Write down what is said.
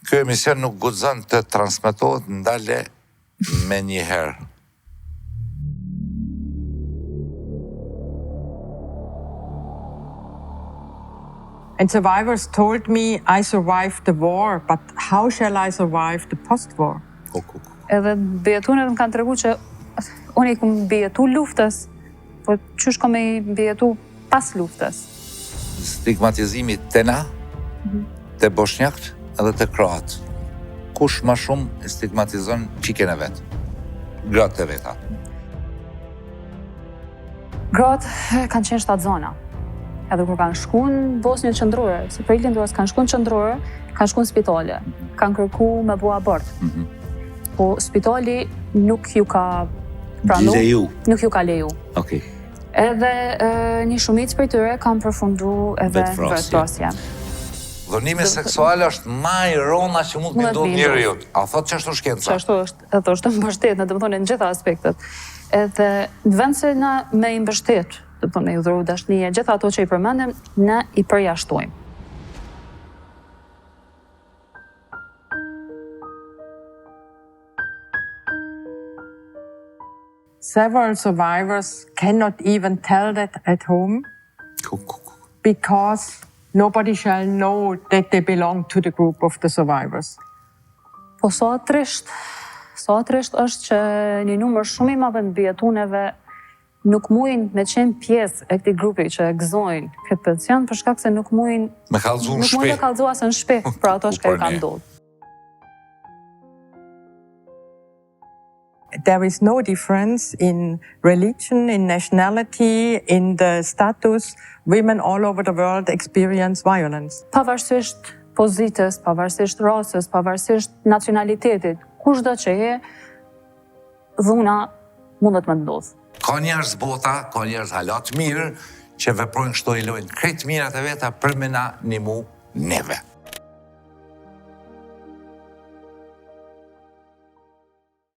Ky emision nuk guxon të transmetohet ndale me një herë. And survivors told me I survived the war, but how shall I survive the post-war? Edhe bejetunet më kanë tregu që unë i kum bejetu luftës, po qysh kom i bejetu pas luftës? Stigmatizimi të na, të bosnjakt edhe të kroat. Kush ma shumë stigmatizon qikën e vetë? Gratë e veta. Gratë kanë qenë shtatë zona. Edhe kur kanë shku në Bosnjën qëndrore, se për lindruas kanë shku në qëndrore, kanë shku në spitale, kanë kërku me bu abort. Po spitali nuk ju ka pranu, nuk ju ka leju. Okej. Edhe një shumicë për tyre kanë përfundu edhe vetvrasje. Dhunimi seksual është ma i rona që mund të ndodhë njeriu. A thot që është shkenca? Që është, edhe është mbështet, në të më thonë në gjitha aspektet. Edhe në vend se na me i mbështet, të më thonë i udhëru dashnije, gjitha ato që i përmendem, ne i përjashtojmë. Several survivors cannot even tell that at home because nobody shall know that they belong to the group of the survivors. Po sa trisht është që një numër shumë i madh të bejetuneve nuk mujnë me qenë pjesë e këtij grupi që e gëzojnë këtë pension për shkak se nuk mujnë me kallëzu në shtëpi. Nuk mujnë të kallëzu as në shtëpi për ato që ka ndodhur. There is no difference in religion, in nationality, in the status. Women all over the world experience violence. Pavarësisht pozitës, pavarësisht rasës, pavarësisht nacionalitetit, kushdo që je, dhuna mundet me ndodhë. Ka njerëz bota, ka njerëz halat mirë, që veprojnë kështu i lojnë krejt mirat e veta për me na nimu neve.